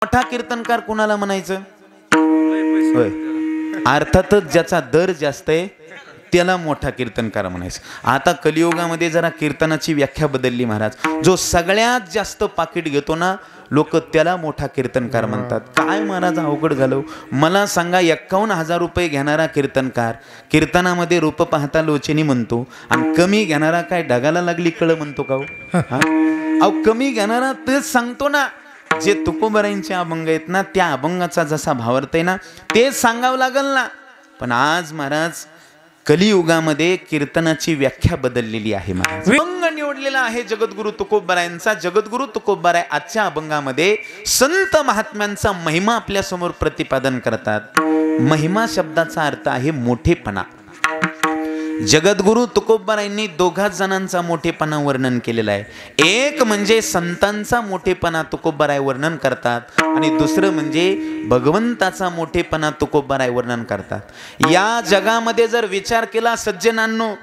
मोठा कीर्तनकार कुणाला म्हणायचं? होय, अर्थातच ज्याचा दर जास्त आहे त्याला मोठा कीर्तनकार म्हणायचं. आता कलियुगामध्ये जरा कीर्तनाची व्याख्या बदलली महाराज. जो सगळ्यात जास्त पाकिट घेतो ना लोक त्याला मोठा कीर्तनकार म्हणतात. काय महाराज अवघड झालं. मला सांगा, 51,000 रुपये घेणारा कीर्तनकार कीर्तनामध्ये रूप पाहता लोचनी म्हणतो, आणि कमी घेणारा काय ढगाला लागली कळ म्हणतो का? अहो कमी घेणारा तेच सांगतो ना, जे तुकोबरायांचे अभंग आहेत ना त्या अभंगाचा जसा भावार्थ आहे ना तेच सांगावं लागल ना. पण आज महाराज कलियुगामध्ये कीर्तनाची व्याख्या बदललेली आहे महाराज. अभंग निवडलेला आहे जगद्गुरु तुकोबरायांचा. जगद्गुरु तुकोबराय आजच्या अभंगामध्ये संत महात्म्यांचा महिमा आपल्या समोर प्रतिपादन करतात. महिमा शब्दाचा अर्थ आहे मोठेपणा. जगद्गुरु तुकोबरायांनी दोघाच जणांचा मोठेपणा वर्णन केलेला आहे. एक म्हणजे संतांचा मोठेपणा तुकोबराय वर्णन करतात, आणि दुसरं म्हणजे भगवंताचा मोठेपणा तुकोबराय वर्णन करतात. या जगामध्ये जर विचार केला सज्जनांनो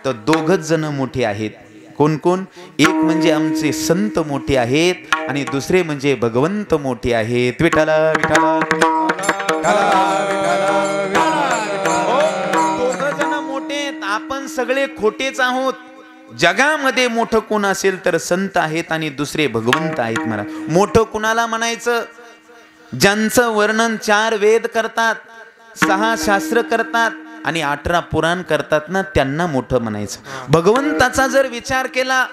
तर दोघच जण मोठे आहेत. कोण कोण? एक म्हणजे आमचे संत मोठे आहेत, आणि दुसरे म्हणजे भगवंत मोठे आहेत. विठ्ठला विठ्ठला आपण सगळे खोटेच आहोत. जगामध्ये मोठं कोण असेल तर संत आहेत आणि दुसरे भगवंत आहेत. मला मोठं कुणाला म्हणायचं? ज्यांचं वर्णन 4 वेद करतात, 6 शास्त्र करतात आणि 18 पुराण करतात ना त्यांना मोठं म्हणायचं. भगवंताचा जर विचार केला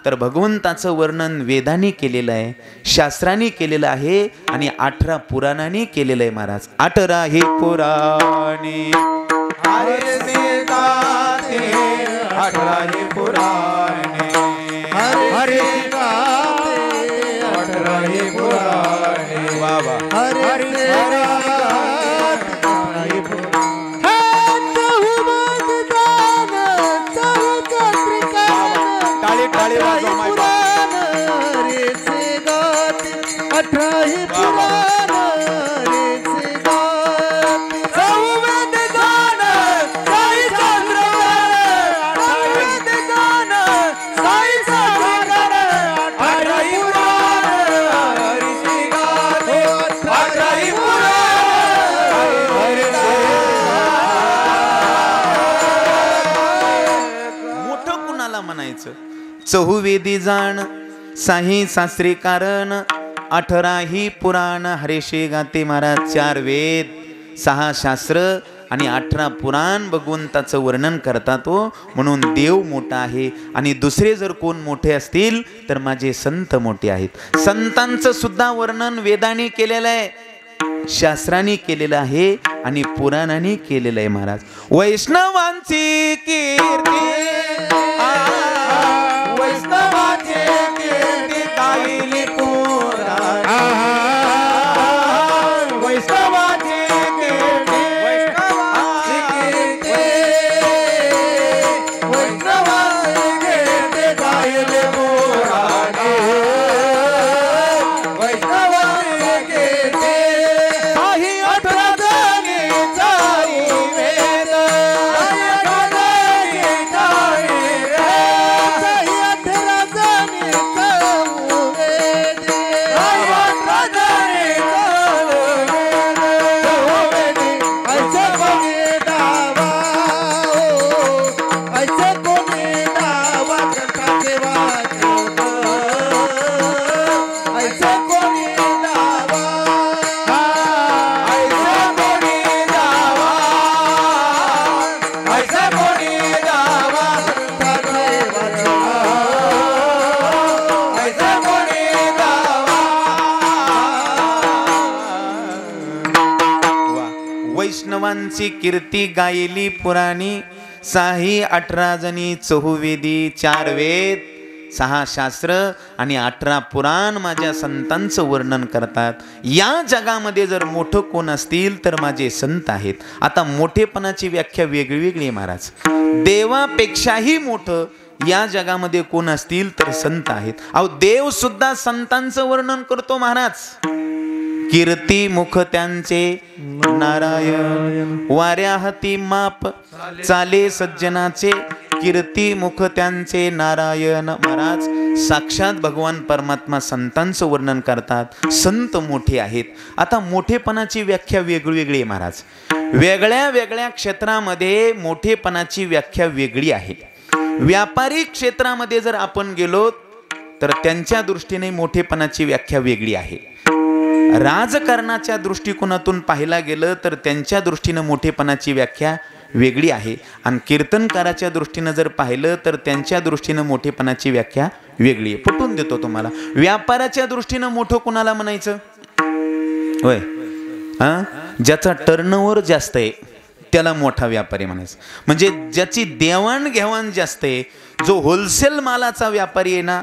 तर भगवंताचं वर्णन वेदांनी केलेलं आहे, शास्त्रांनी केलेलं आहे आणि 18 पुराणांनी केलेलं आहे. महाराज 18 हे पुराणे 18 हे पुराणे हरे गाते 18 हे पुराणे बाबा हरे टाळी टाळी वाजवा माय चहुवेदी जाण साही शास्त्री कारण 18 ही पुराण हरेशे गाते. महाराज 4 वेद 6 शास्त्र आणि 18 पुराण भगवंताचं वर्णन करतात. म्हणून देव मोठा आहे. आणि दुसरे जर कोण मोठे असतील तर माझे संत मोठे आहेत. संतांचं सुद्धा वर्णन वेदांनी केलेलं आहे, शास्त्रांनी केलेलं आहे आणि पुराणांनी केलेलं आहे. महाराज वैष्णवांची कीर्ती वैष्णवांची कीर्ती गायली पुराण वैष्णवांची कीर्ती वैष्णवांची कीर्ती वैष्णवांची कीर्ती गायली पुराण वैष्णवांची कीर्ती काही 18 जणी वेद वैष्णवांची कीर्ती गायली पुराणी साही 18 जणी चहुवेदी 4 वेद 6 शास्त्र आणि 18 पुराण माझ्या संतांचं वर्णन करतात. या जगामध्ये जर मोठं कोण असतील तर माझे संत आहेत. आता मोठेपणाची व्याख्या वेगळी वेगळी आहे महाराज. देवापेक्षाही मोठं या जगामध्ये कोण असतील तर संत आहेत. अहो देव सुद्धा संतांचं वर्णन करतो महाराज. कीर्ती मुख त्यांचे नारायण वाऱ्या हाती माप चाले सज्जनाचे. कीर्ती मुख त्यांचे नारायण. महाराज साक्षात भगवान परमात्मा संतांचं वर्णन करतात, संत मोठे आहेत. आता मोठेपणाची व्याख्या वेगळी आहे महाराज. वेगळ्या वेगळ्या क्षेत्रामध्ये मोठेपणाची व्याख्या वेगळी आहे. व्यापारिक क्षेत्रामध्ये जर आपण गेलो तर त्यांच्या दृष्टीने मोठेपणाची व्याख्या वेगळी आहे. राजकारणाच्या दृष्टिकोनातून पाहायला गेलं तर त्यांच्या दृष्टीनं मोठेपणाची व्याख्या वेगळी आहे. आणि कीर्तनकाराच्या दृष्टीनं जर पाहिलं तर त्यांच्या दृष्टीनं मोठेपणाची व्याख्या वेगळी आहे. पटवून देतो तुम्हाला. व्यापाराच्या दृष्टीनं मोठं कोणाला म्हणायचं? होय, ज्याचा टर्नओव्हर जास्त आहे त्याला मोठा व्यापारी म्हणायचं. म्हणजे ज्याची देवाणघेवाण जास्त आहे, जो होलसेल मालाचा व्यापारी आहे ना,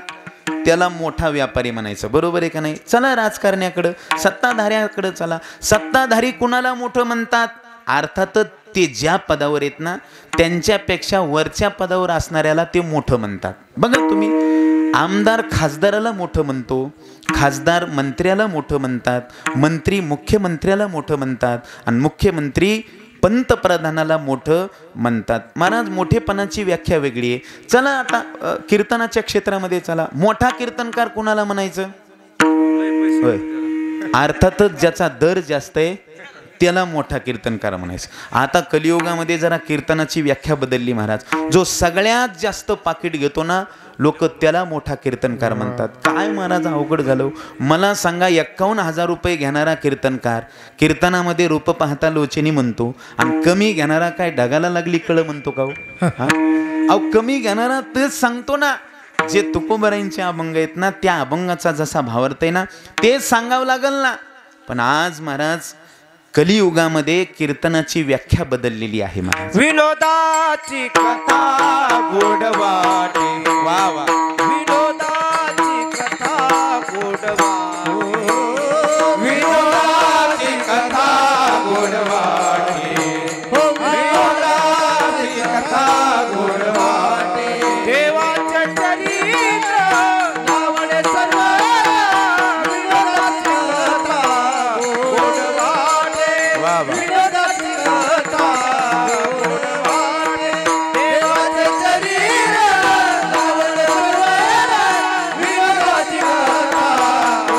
त्याला मोठा व्यापारी म्हणायचं. बरोबर आहे का नाही? चला राजकारण्याकडं, सत्ताधाऱ्याकडं चला. सत्ताधारी कुणाला मोठं म्हणतात? अर्थातच ते ज्या पदावर आहेत ना त्यांच्यापेक्षा वरच्या पदावर असणाऱ्याला ते मोठं म्हणतात. बघा तुम्ही, आमदार खासदाराला मोठं म्हणतो, खासदार मंत्र्याला मोठं म्हणतात, मंत्री मुख्यमंत्र्याला मोठं म्हणतात, आणि मुख्यमंत्री पंतप्रधानाला मोठं म्हणतात. महाराज, मोठेपणाची व्याख्या वेगळी आहे. चला आता कीर्तनाच्या क्षेत्रामध्ये चला. मोठा कीर्तनकार कुणाला म्हणायचं? होय, अर्थातच ज्याचा दर जास्त आहे त्याला मोठा कीर्तनकार म्हणायचं. आता कलियुगामध्ये जरा कीर्तनाची व्याख्या बदलली महाराज. जो सगळ्यात जास्त पाकिट घेतो ना, लोक त्याला मोठा कीर्तनकार म्हणतात. काय महाराज अवघड झालं. मला सांगा, 51,000 रुपये घेणारा कीर्तनकार कीर्तनामध्ये रूप पाहता लोचनी म्हणतो, आणि कमी घेणारा काय ढगाला लागली कळ म्हणतो का? अहो, कमी घेणारा तेच सांगतो ना, जे तुकोबरांचे अभंग आहेत ना, त्या अभंगाचा जसा भावार्थ आहे ना तेच सांगावं लागल ना. पण आज महाराज कलियुगामध्ये कीर्तनाची व्याख्या बदललेली आहे महाराज. विनोदाची कथा गोड वाटे, वा वा, विनोदाची कथा गोड वाटे, विनोदाची कथा गोड वाटे, विनोदाची कथा गोड वाटे, देवाचे चरित्र लावणे सर्व, विनोदाची कथा गोड वाटे, विनोदाची कथा गोड वाटे, देवाचे चरित्र लावणे सर्व, विनोदाची कथा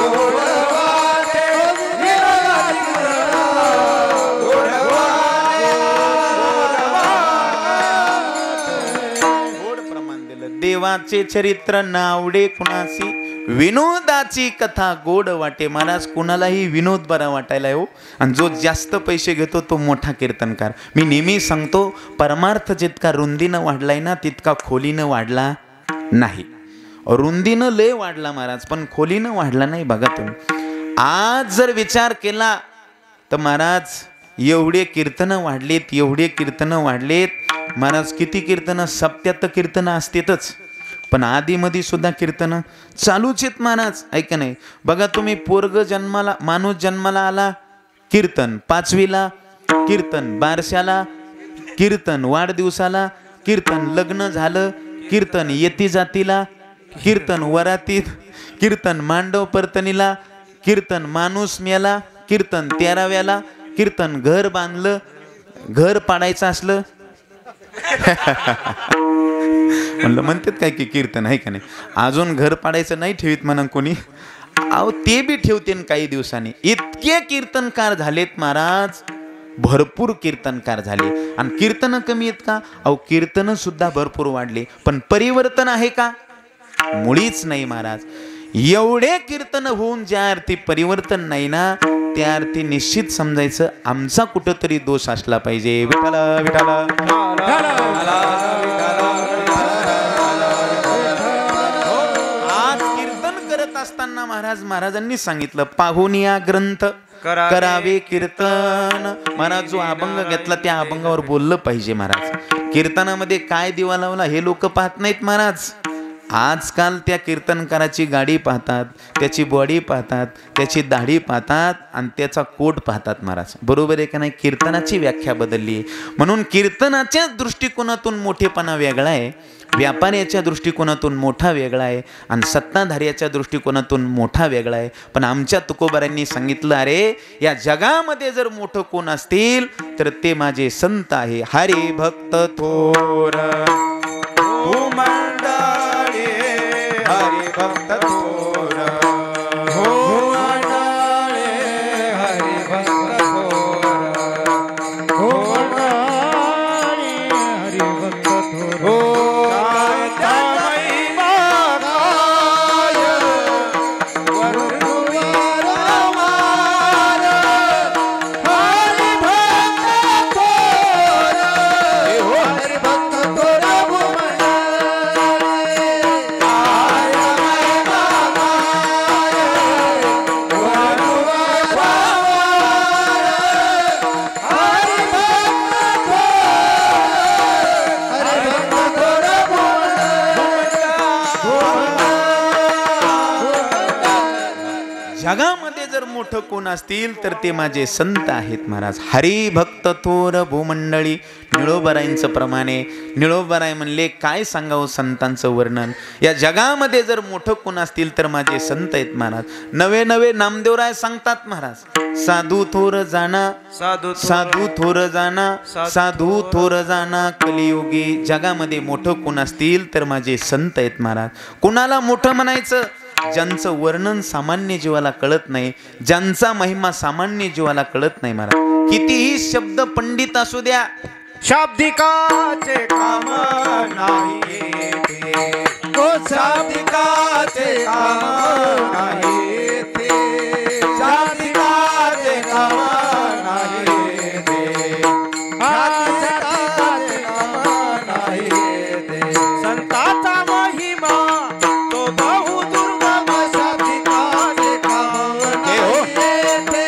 गोड वाटे, विनोदाची कथा गोड वाटे. गोड प्रमाण दिलं. देवाचे चरित्र नावडे कुणासी, विनोदाची कथा गोड वाटे. महाराज, कुणालाही विनोद बरा वाटायला हो. आणि जो जास्त पैसे घेतो तो मोठा कीर्तनकार. मी नेहमी सांगतो, परमार्थ जितका रुंदीनं वाढलाय ना तितका खोलीनं वाढला नाही. रुंदीनं लय वाढला महाराज, पण खोलीनं वाढला नाही. बघा तुम्ही, आज जर विचार केला तर महाराज एवढे कीर्तनं वाढलेत, एवढे कीर्तनं वाढलेत महाराज. किती कीर्तनं? 77 कीर्तनं असतेतच, पण आधीमध्ये सुद्धा कीर्तनं चालूच आहेत महाराज. ऐका नाही, बघा तुम्ही, पोरग जन्माला, माणूस जन्माला आला कीर्तन, 5वीला कीर्तन, बारशाला कीर्तन, वाढदिवसाला कीर्तन, लग्न झालं कीर्तन, येती जातीला कीर्तन, वरातीत कीर्तन, मांडव परतणीला कीर्तन, माणूस मेला कीर्तन, 13व्याला कीर्तन, घर बांधलं, घर पाडायचं असलं म्हणलं म्हणतात काय की कीर्तन आहे का नाही. अजून घर पाडायचं नाही ठेवीत म्हणा कोणी. अहो, ते बी ठेवते काही दिवसांनी. इतके कीर्तनकार झालेत महाराज, भरपूर कीर्तनकार झाले. आणि कीर्तन कमी आहेत का? अहो, कीर्तन सुद्धा भरपूर वाढले, पण परिवर्तन आहे का? मुळीच नाही महाराज. एवढे कीर्तन होऊन ज्या अर्थी परिवर्तन नाही ना, त्या अर्थी निश्चित समजायचं आमचा कुठंतरी दोष असला पाहिजे. विठाला विठाला. आज कीर्तन करत असताना महाराजांनी सांगितलं, पाहुनिया ग्रंथ करावे कीर्तन. महाराज, जो अभंग घेतला त्या अभंगावर बोललं पाहिजे महाराज. कीर्तनामध्ये काय दिवा लावला हे लोक पाहत नाहीत महाराज. आजकाल त्या कीर्तनकाराची गाडी पाहतात, त्याची बॉडी पाहतात, त्याची दाढी पाहतात, आणि त्याचा कोट पाहतात महाराज. बरोबर आहे का नाही? कीर्तनाची व्याख्या बदलली आहे. म्हणून कीर्तनाच्या दृष्टिकोनातून मोठेपणा वेगळा आहे, व्यापाऱ्याच्या दृष्टिकोनातून मोठा वेगळा आहे, आणि सत्ताधाऱ्याच्या दृष्टिकोनातून मोठा वेगळा आहे. पण आमच्या तुकोबारांनी सांगितलं, अरे या जगामध्ये जर मोठं कोण असतील तर ते माझे संत आहे. हरी भक्त थोर हरी भक्त थोर हो मंडळी हरी भक्त थोर हो मंडळी हरी भक्त थोर हो जगामध्ये जर मोठं कोण असतील तर ते माझे संत आहेत महाराज. हरी भक्त थोर भूमंडळी. निळोबारायांचं प्रमाणे निळोबाराय म्हणले काय सांगावं संतांचं वर्णन. या जगामध्ये जर मोठं कोण असतील तर माझे संत आहेत महाराज. नवे नवे नामदेवराय सांगतात महाराज. साधू थोर जाना साधू थोर जाना साधू थोर जाना कलियुगी. जगामध्ये मोठं कोण असतील तर माझे संत आहेत महाराज. कोणाला मोठं म्हणायचं? ज्यांचं वर्णन सामान्य जीवाला कळत नाही, ज्यांचा महिमा सामान्य जीवाला कळत नाही महाराज. कितीही शब्द पंडित असू द्या, शाब्दिकाचे काम नाही येते हो शाब्दिकाचे काम नाही येते शाब्दिकाचे काम नाही येते शाब्दिकाचे काम नाही येते. संताचा महिमा तो बहु दुर्गम शाब्दिकाचे काम नाही येते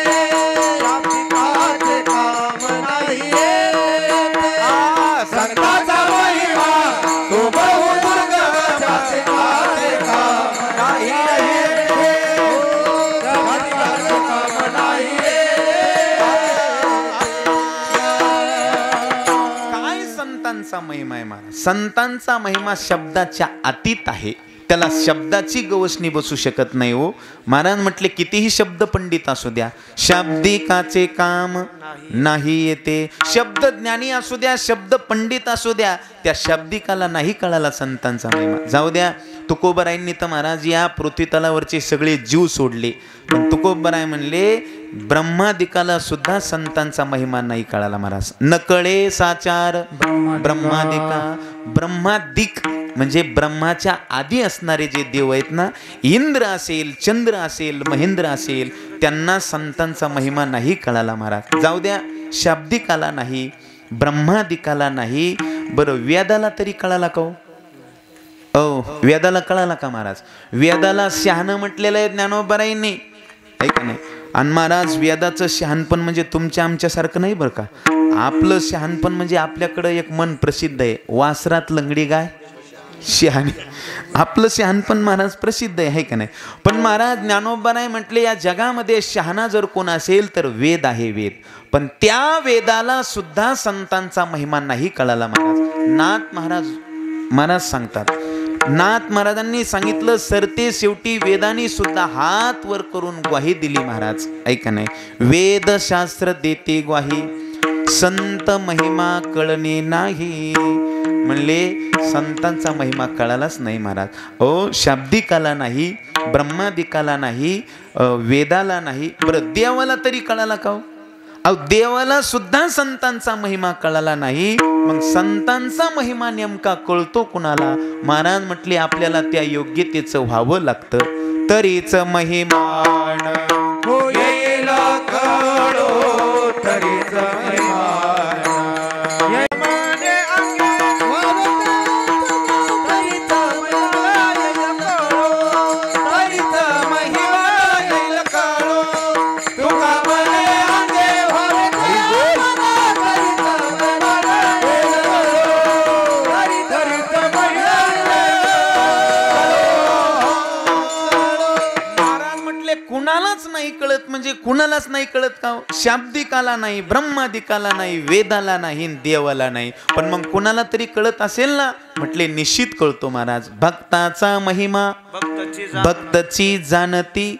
शाब्दिकाचे काम नाही येते. संताचा महिमा तो बहु दुर्गम शाब्दिकाचे काम नाही येते शाब्दिकाचे काम नाही येते. काय संतांचा महिमा आहे महाराज. संतांचा महिमा शब्दाच्या अतीत आहे. त्याला शब्दाची गवसणी बसू शकत नाही हो महाराज. म्हटले कितीही शब्द पंडित असू द्या, शाब्दिकाचे काम नाही येते. शब्द ज्ञानी असू द्या, शब्द पंडित असू द्या, त्या शाब्दिकाला नाही कळाला संतांचा महिमा. जाऊ द्या, तुकोबरायांनी तर महाराज या पृथ्वीतलावरचे सगळे जीव सोडले, पण तुकोबराय म्हणले ब्रह्मादिकाला सुद्धा संतांचा महिमा नाही कळाला महाराज. नकळे साचार ब्रह्मादिका. ब्रह्मादिक म्हणजे ब्रह्माच्या आधी असणारे जे देव आहेत ना, इंद्र असेल, चंद्र असेल, महेंद्र असेल, त्यांना संतांचा महिमा नाही कळाला महाराज. जाऊ द्या, शाब्दिकाला नाही, ब्रह्मादिकाला नाही, बरं वेदाला तरी कळाला का हो? वेदाला कळाला का महाराज? वेदाला शहाणं म्हटलेलं आहे ज्ञानोबारायांनी, ऐका नाही. आणि महाराज वेदाचं शहाणपण म्हणजे तुमच्या आमच्यासारखं नाही बरं का. आपलं शहाणपण म्हणजे आपल्याकडं एक मन प्रसिद्ध आहे, वासरात लंगडी गाय शहाणी. आपलं शहाणपण महाराज प्रसिद्ध आहे का नाही. पण महाराज ज्ञानोबाराय म्हटले या जगामध्ये शहाणा जर कोण असेल तर वेद आहे, वेद. पण त्या वेदाला सुद्धा संतांचा महिमा नाही कळाला महाराज. नाथ महाराज सांगतात, नाथ महाराजांनी सांगितलं सरते शेवटी वेदांनी सुद्धा हात वर करून ग्वाही दिली महाराज, ऐका नाही. वेदशास्त्र देते ग्वाही, संत महिमा कळणे नाही. म्हणले संतांचा महिमा कळालाच नाही महाराज. ओ शाब्दिकाला नाही, ब्रह्मादिकाला नाही, वेदाला नाही, बरं देवाला तरी कळाला का? अहो देवाला सुद्धा संतांचा महिमा कळाला नाही. मग संतांचा महिमा नेमका कळतो कुणाला? महाराज म्हटले आपल्याला त्या योग्यतेचं व्हावं लागतं, तरीच महिमान होईल कळो तरीच महिमान. कुणालाच नाही कळत म्हणजे कुणालाच नाही कळत का? शाब्दिकाला नाही, ब्रह्मादिकाला नाही, वेदाला नाही, देवाला नाही, पण मग कुणाला तरी कळत असेल ना? म्हटले निश्चित कळतो महाराज. भक्ताचा महिमा भक्तची जाणती,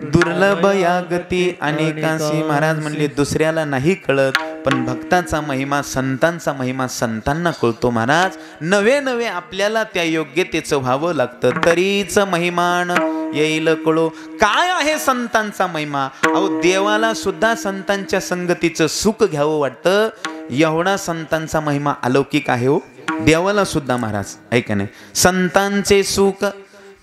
दुर्लभ या गती अनेकांशी. महाराज म्हणले दुसऱ्याला नाही कळत पण भक्ताचा महिमा, संतांचा महिमा संतांना कळतो महाराज. नवे नवे आपल्याला त्या योग्यतेचं व्हावं लागतं. तरीच महिमान येईल कळो. काय आहे संतांचा महिमा? अहो देवाला सुद्धा संतांच्या संगतीचं सुख घ्यावं वाटतं. एवढा संतांचा महिमा अलौकिक आहे हो देवाला सुद्धा महाराज. ऐका नाही, संतांचे सुख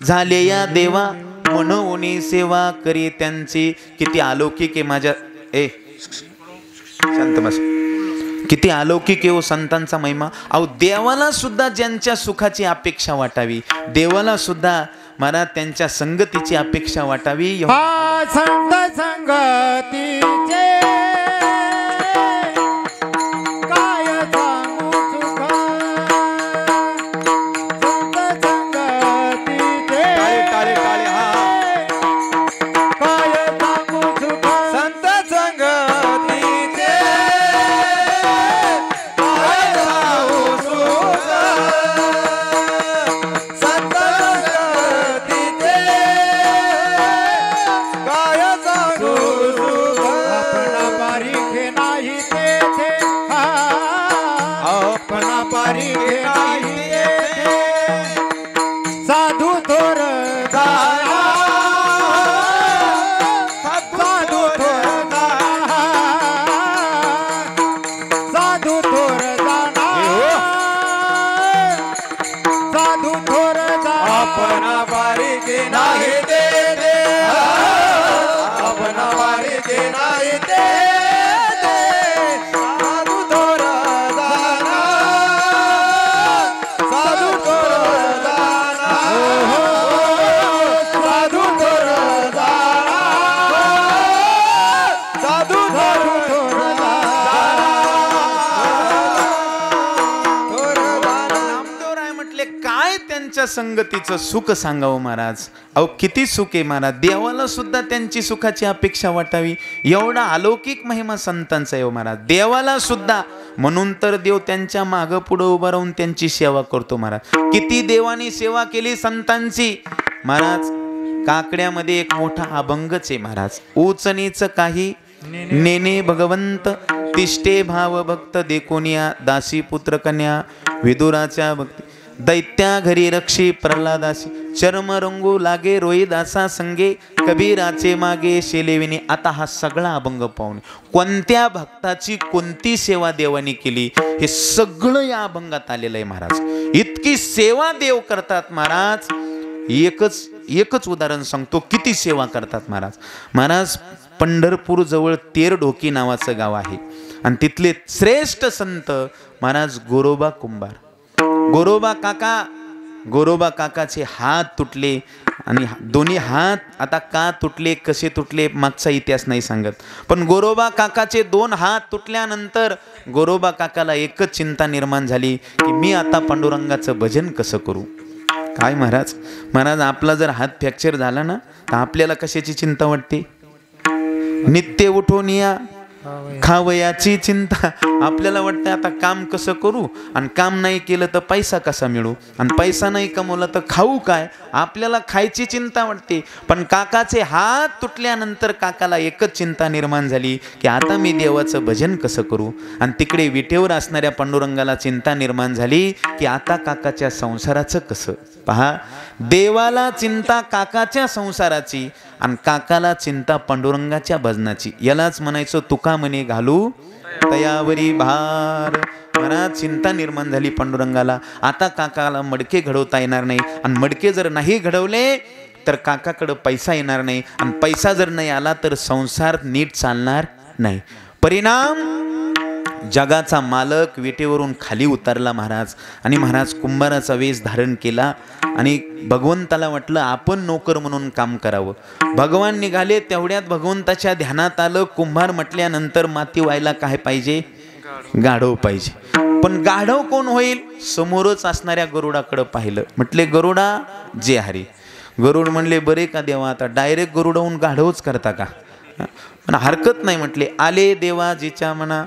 झाले या देवा, म्हणून सेवा करी त्यांची. किती अलौकिक आहे माझ्या शांत बस. किती अलौकिक आहे हो संतांचा महिमा. अहो देवाला सुद्धा ज्यांच्या सुखाची अपेक्षा वाटावी, देवाला सुद्धा मला त्यांच्या संगतीची अपेक्षा वाटावी. संत संगतीचे काय सांगू सुख, संत संगतीचे काय सांगू सुख, संत संगतीचे काय सांगू सुख, संत संगतीचे काय सांगू सुख. आपणा पारिखे नाही तेथे, आपणा पारिखे नाही तेथे, साधू थोर दारा, साधू थोर दारा, साधू थोर दारा, साधू थोर दारा. आपणा पारिखे नाही तेथे, आपणा पारिखे नाही तेथे, साधू थोर दारा, साधू थोर दारा, साधू थोर दारा, साधू थोर नामदेवराय म्हटले काय त्यांच्या संगतीचं सुख सांगावं महाराज. अहो किती सुख आहे महाराज. देवाला सुद्धा त्यांची सुखाची अपेक्षा वाटावी. एवढा अलौकिक महिमा संतांचा आहे महाराज. देवाला सुद्धा, म्हणून तर देव त्यांच्या मागं पुढं उभं राहून त्यांची सेवा करतो महाराज. किती देवानी सेवा केली संतांची महाराज. काकड्यामध्ये एक मोठा अभंगच आहे महाराज. उचनीच काही नेने भगवंत, तिष्ठे भाव भक्त देखोनिया, दासी पुत्र कन्या विदुराच्या भक्ती, दैत्या घरी रक्षी प्रल्हादासी, चर्म रंगू लागे रोहिदासा संगे, कबीराचे मागे शेलेविनी. आता हा सगळा अभंग पाहून कोणत्या भक्ताची कोणती सेवा देवानी केली हे सगळं या अभंगात आलेलं आहे महाराज. इतकी सेवा देव करतात महाराज. एकच उदाहरण सांगतो, किती सेवा करतात महाराज. महाराज पंढरपूर जवळ तेरढोकी नावाचं गाव आहे आणि तिथले श्रेष्ठ संत महाराज गोरोबा कुंभार. गोरोबा काकाचे हात तुटले आणि दोन्ही हात आता का तुटले, कसे तुटले मागचा इतिहास नाही सांगत, पण गोरोबा काकाचे 2 हात तुटल्यानंतर गोरोबा काकाला एकच चिंता निर्माण झाली की मी आता पांडुरंगाचं भजन कसं करू. काय महाराज आपला जर हात फ्रॅक्चर झाला ना तर आपल्याला कशाची चिंता वाटते. नित्य उठून या खावयाची चिंता. आपल्याला वाटतं आता काम कसं करू, आणि काम नाही केलं तर पैसा कसा मिळू, आणि पैसा नाही कमवला तर खाऊ काय. आपल्याला खायची चिंता वाटते. पण काकाचे हात तुटल्यानंतर काकाला एकच चिंता निर्माण झाली की आता मी देवाचं भजन कसं करू. आणि तिकडे विटेवर असणाऱ्या पांडुरंगाला चिंता निर्माण झाली की आता काकाच्या संसाराचं कसं. पहा, देवाला चिंता काकाच्या संसाराची आणि काकाला चिंता पांडुरंगाच्या भजनाची. यालाच म्हणायचं तुका म्हणे घालू तयावरी भार. मला चिंता निर्माण झाली पांडुरंगाला. आता काकाला मडके घडवता येणार नाही, आणि मडके जर नाही घडवले तर काकाकडं पैसा येणार नाही, आणि पैसा जर नाही आला तर संसार नीट चालणार नाही. परिणाम जगाचा मालक विटेवरून खाली उतरला महाराज. आणि महाराज कुंभाराचा वेश धारण केला आणि भगवंताला वाटलं आपण नोकर म्हणून काम करावं. भगवान निघाले तेवढ्यात भगवंताच्या ध्यानात आलं, कुंभार म्हटल्यानंतर माती व्हायला काय पाहिजे, गाढव पाहिजे. पण गाढव कोण होईल. समोरच असणाऱ्या गरुडाकडे पाहिलं, म्हटले गरुडा जे हरी. गरुड म्हणले बरे का देवा, आता डायरेक्ट गरुडाहून गाढवच करता का. पण हरकत नाही म्हटले. आले देवा जिच्या मना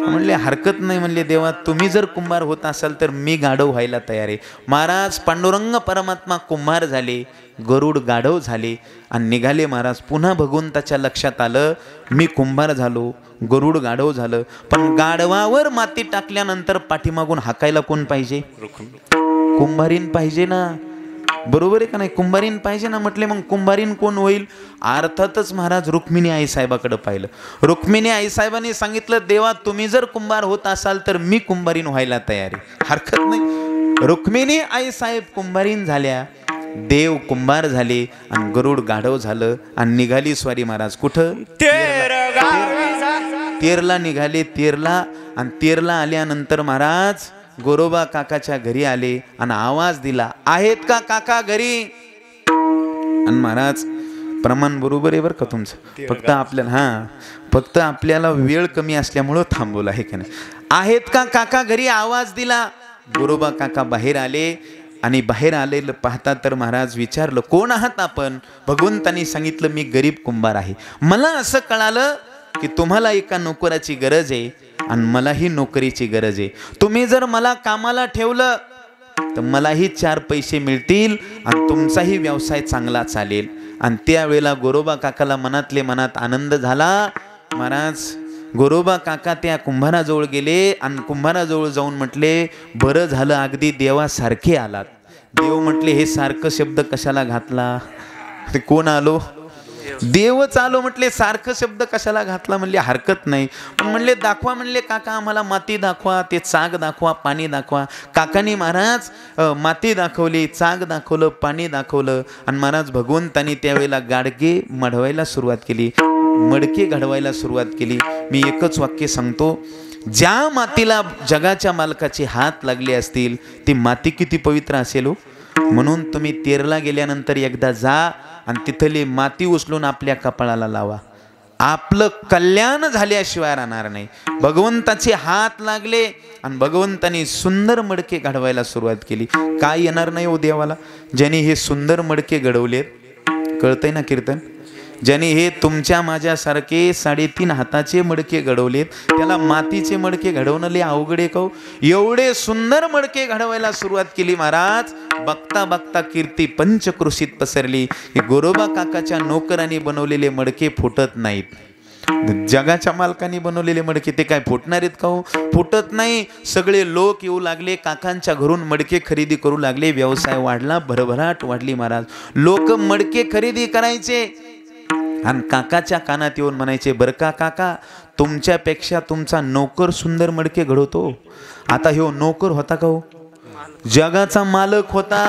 म्हणले हरकत नाही, म्हणले देवा तुम्ही जर कुंभार होत असाल तर मी गाढव व्हायला तयार आहे. महाराज पांडुरंग परमात्मा कुंभार झाले, गरुड गाढव झाले आणि निघाले. महाराज पुन्हा भगवंताच्या लक्षात आलं मी कुंभार झालो, गरुड गाढव झालं, पण गाढवावर माती टाकल्यानंतर पाठीमागून हाकायला कोण पाहिजे? कुंभारीन पाहिजे ना, बरोबर आहे का नाही? कुंभारीन पाहिजे ना. म्हटले मग कुंभारीन कोण होईल? अर्थातच महाराज रुक्मिणी आईसाहेबाकडे पाहिलं. रुक्मिणी आईसाहेबांनी सांगितलं देवा तुम्ही जर कुंभार होत असाल तर मी कुंभारीन व्हायला तयार आहे, हरकत नाही. रुक्मिणी आईसाहेब कुंभारीन झाल्या, देव कुंभार झाले आणि गरुड गाढव झालं आणि निघाली स्वारी. महाराज कुठं? तेरला निघाले. तेरला आणि तेरला आल्यानंतर महाराज गोरोबा काकाच्या घरी आले आणि आवाज दिला आहेत का काका घरी? आणि महाराज प्रमाण बरोबर आहे बरं का तुमचं, फक्त आपल्याला वेळ कमी असल्यामुळं थांबवलं आहे का नाही. आहेत का काका घरी आवाज दिला. गोरोबा काका बाहेर आले आणि बाहेर आलेलं पाहता तर महाराज विचारलं कोण आहात आपण? भगवंतांनी सांगितलं मी गरीब कुंभार आहे. मला असं कळालं की तुम्हाला एका नोकराची गरज आहे आणि मलाही नोकरीची गरज आहे. तुम्ही जर मला कामाला ठेवलं तर मलाही 4 पैसे मिळतील आणि तुमचाही व्यवसाय चांगला चालेल. आणि त्यावेळेला गोरोबा काकाला मनातले मनात आनंद झाला. महाराज गोरोबा काका त्या कुंभाराजवळ गेले आणि कुंभाराजवळ जाऊन म्हटले बरं झालं अगदी देवासारखे आलात. देव म्हटले हे सारखं शब्द कशाला घातला? ते कोण आलो? देवच आलो. म्हटले सारखं शब्द कशाला घातला? म्हणले हरकत नाही, पण म्हणले दाखवा. म्हणले काका आम्हाला माती दाखवा, ते चाक दाखवा, पाणी दाखवा. काकानी महाराज माती दाखवली, चाक दाखवलं, पाणी दाखवलं आणि महाराज भगवंतांनी त्यावेळेला गाडगे मढवायला सुरुवात केली, मडके घडवायला सुरुवात केली. मी एकच वाक्य सांगतो, ज्या मातीला जगाच्या मालकाचे हात लागले असतील ती माती किती पवित्र असेल हो. म्हणून तुम्ही तेरला गेल्यानंतर एकदा जा आणि तिथली माती उचलून आपल्या कपाळाला लावा. आपलं कल्याण झाल्याशिवाय राहणार नाही. भगवंताचे हात लागले आणि भगवंतानी सुंदर मडके घडवायला सुरुवात केली. काय येणार नाही हो देवाला? ज्यांनी हे सुंदर मडके घडवलेत, कळतंय ना कीर्तन, ज्यांनी हे तुमच्या माझ्यासारखे 3.5 हाताचे मडके घडवलेत त्याला मातीचे मडके घडवणं लय अवघड आहे का? एवढे सुंदर मडके घडवायला सुरुवात केली. महाराज बघता बघता कीर्ती पंचक्रोशीत पसरली की गोरोबा काकाच्या नोकरांनी बनवलेले मडके फुटत नाहीत. जगाच्या मालकांनी बनवलेले मडके ते काय फुटणार आहेत का हो? फुटत नाही. सगळे लोक येऊ लागले, काकांच्या घरून मडके खरेदी करू लागले. व्यवसाय वाढला, भरभराट वाढली. महाराज लोक मडके खरेदी करायचे आणि काकाच्या कानात येऊन म्हणायचे बरं का काका तुमच्यापेक्षा तुमचा नोकर सुंदर मडके घडवतो. आता ह्यो नोकर होता का हो? जगाचा मालक होता.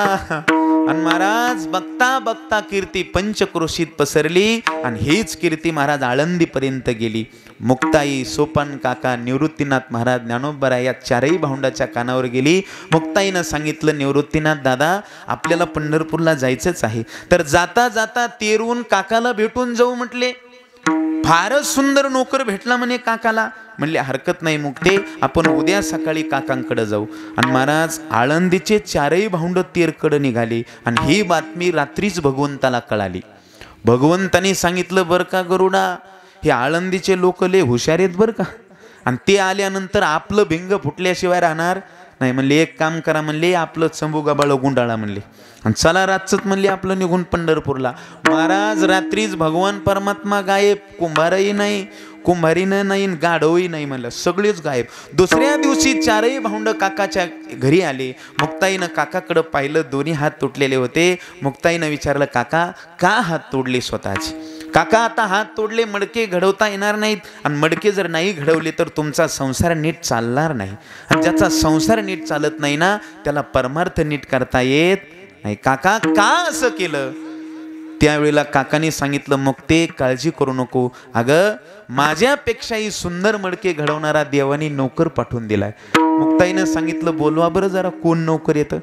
आणि महाराज बघता बघता कीर्ती पंचक्रोशीत पसरली आणि हीच कीर्ती महाराज आळंदीपर्यंत गेली. मुक्ताई, सोपान काका, निवृत्तीनाथ महाराज, ज्ञानोबराय या 4ही भावंडाच्या कानावर गेली. मुक्ताईनं सांगितलं निवृत्तीनाथ दादा आपल्याला पंढरपूरला जायचंच आहे, तर जाता जाता तेरून काकाला भेटून जाऊ म्हटले. फारच सुंदर नोकर भेटला म्हणे काकाला. म्हणले हरकत नाही मुक्ते, आपण उद्या सकाळी काकांकडे जाऊ. आणि महाराज आळंदीचे 4ही भावंड तेरकडे निघाले आणि ही बातमी रात्रीच भगवंताला कळाली. भगवंतानी सांगितलं बरं का गरुडा हे आळंदीचे लोक लय हुशार आहेत बरं का, आणि ते आल्यानंतर आपलं भिंग फुटल्याशिवाय राहणार नाही. म्हणले एक काम करा, म्हणले आपलं चंबू गबाळ गुंडाळा म्हणले आणि चला रातचंच म्हणले आपलं निघून पंढरपूरला. महाराज रात्रीच भगवान परमात्मा गायब, कुंभारही नाही, कुंभारीनं नाही, गाढवही नाही, म्हणलं सगळेच गायब. दुसऱ्या दिवशी 4ही भावंड काकाच्या घरी आले. मुक्ताईनं काकाकडं पाहिलं, दोन्ही हात तुटलेले होते. मुक्ताईनं विचारलं काका का हात तोडले स्वतःचे? काका आता हात तोडले, मडके घडवता येणार नाहीत आणि मडके जर नाही घडवले तर तुमचा संसार नीट चालणार नाही, आणि ज्याचा संसार नीट चालत नाही ना त्याला परमार्थ नीट करता येत नाही. काका का असं केलं? त्यावेळेला काकाने सांगितलं मुक्ते काळजी करू नको, अगं माझ्यापेक्षाही सुंदर मडके घडवणारा देवानी नोकर पाठवून दिलाय. मुक्ताईनं सांगितलं बोलवा बरं जरा कोण नोकर येतं.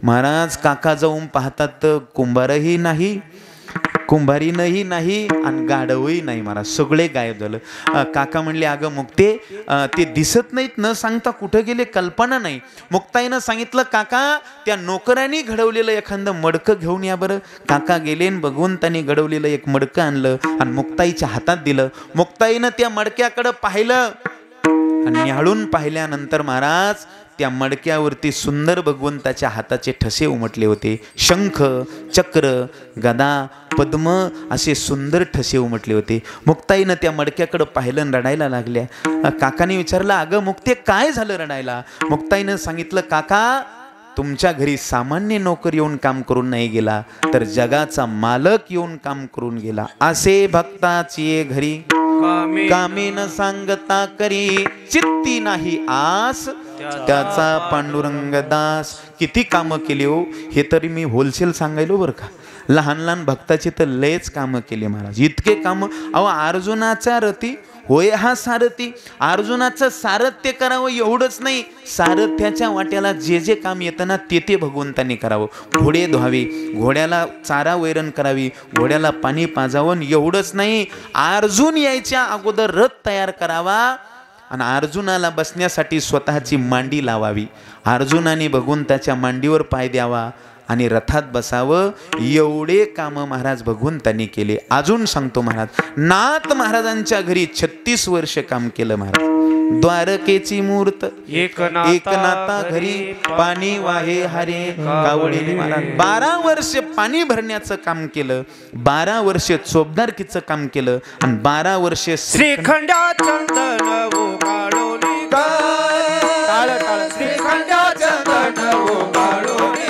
महाराज काका जाऊन पाहतात तर कुंभारही नाही, कुंभारीनंही नाही आणि गाढवही नाही. महाराज सगळे गायब झालं. काका म्हणले अगं मुक्ते ते दिसत नाहीत, न सांगता कुठं गेले कल्पना नाही. मुक्ताईनं सांगितलं काका त्या नोकरांनी घडवलेलं एखादं मडकं घेऊन या बरं. काका गेले, भगवंतानी घडवलेलं एक मडकं आणलं आणि मुक्ताईच्या हातात दिलं. मुक्ताईनं त्या मडक्याकडं पाहिलं आणि न्याहाळून पाहिल्यानंतर महाराज त्या मडक्यावरती सुंदर भगवंताच्या हाताचे ठसे उमटले होते. शंख, चक्र, गदा, पद्म असे सुंदर ठसे उमटले होते. मुक्ताईनं त्या मडक्याकडे पाहिलं आणि रडायला लागल्या. काकाने विचारलं, अगं मुक्ते काय झालं रडायला? मुक्ताईनं सांगितलं, काका तुमच्या घरी सामान्य नोकर येऊन काम करून नाही गेला, तर जगाचा मालक येऊन काम करून गेला. असे भक्ताची घरी कामे न सांगता करी, चित्ती नाही आस त्याचा पांडुरंग दास. किती कामं केली हो, हे तरी मी होलसेल सांगायलो बरं का. लहान लहान भक्ताची तर लयच कामं केली महाराज. इतके कामं. अहो अर्जुनाचा रती होय हा सारथी. अर्जुनाचं सारथ्य करावं एवढंच नाही, सारथ्याच्या वाट्याला जे जे काम येतं ना ते भगवंतांनी करावं. घोडे धुवावे, घोड्याला चारा वैरण करावी, घोड्याला पाणी पाजावं. एवढंच नाही, अर्जुन यायच्या अगोदर रथ तयार करावा आणि अर्जुनाला बसण्यासाठी स्वतःची मांडी लावावी. अर्जुनाने भगवंताच्या मांडीवर पाय द्यावा आणि रथात बसावं. एवढे काम महाराज भगवंतांनी केले. अजून सांगतो महाराज, नाथ महाराजांच्या घरी 36 वर्ष काम केलं महाराज. द्वारकेची मूर्त एकनाथा घरी पाणी वाहे हरे कावडीने महाराज. 12 वर्ष पाणी भरण्याचं काम केलं, 12 वर्ष चोपदारकीचं काम केलं आणि 12 वर्ष श्रीखंडा चंदन उगाळोनी टाळ टाळ श्रीखंडा चंदन उगाळोनी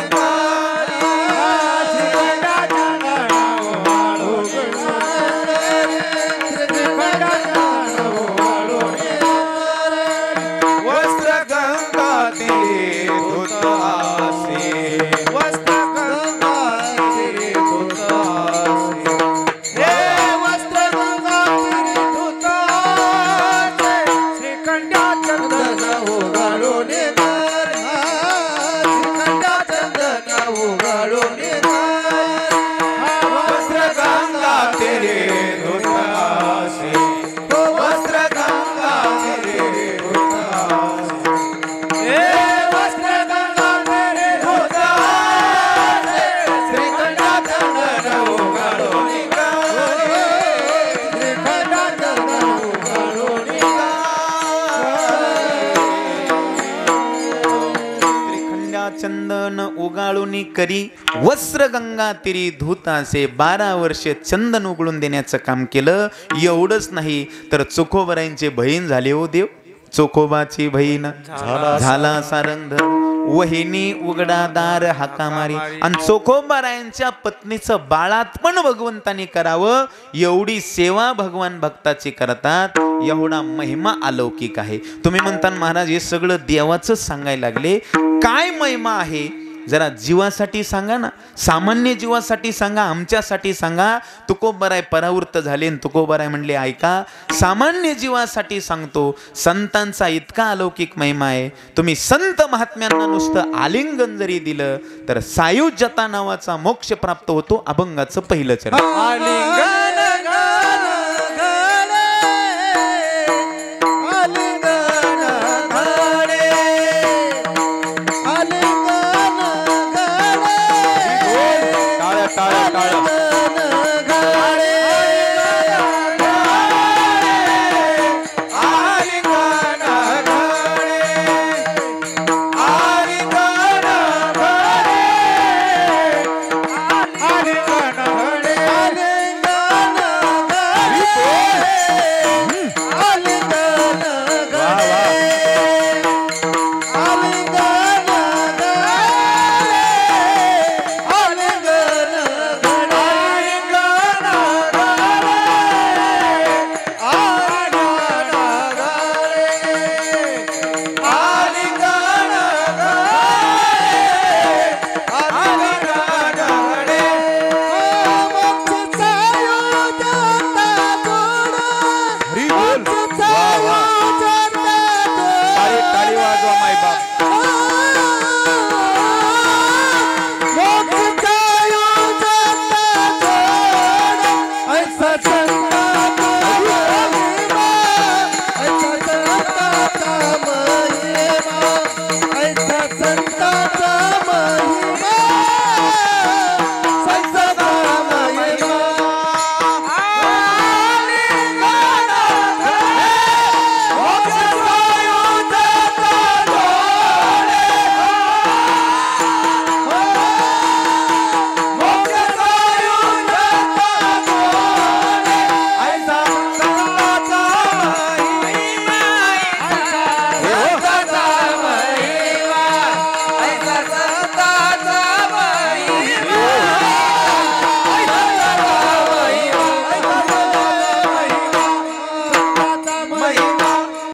चंदन उगाळून करी वस्त्र गंगा तिरी धुतासे. 12 वर्ष चंदन उघडून देण्याचं काम केलं. एवढंच नाही तर चोखोबरायांचे बहीण झाले हो देव. चोखोबाची बहीण झाला सारंग वहिनी उघडादार हाका मारी. आणि चोखोबारायांच्या पत्नीचं बाळातपण भगवंतानी करावं. एवढी सेवा भगवान भक्ताची करतात. एवढा महिमा अलौकिक आहे. तुम्ही म्हणता महाराज हे सगळं देवाचं सांगायला लागले, काय महिमा आहे जरा जीवासाठी सांगा ना. सामान्य जीवासाठी सांगा, आमच्यासाठी सांगा. तुकोबराय परावृत्त झाले आणि तुकोबराय म्हणले ऐका, सामान्य जीवासाठी सांगतो. संतांचा इतका अलौकिक महिमा आहे. तुम्ही संत महात्म्यांना नुसतं आलिंगन जरी दिलं तर सायुज्यता नावाचा मोक्ष प्राप्त होतो. अभंगाचं पहिलं चरण. आलिंगन वा वा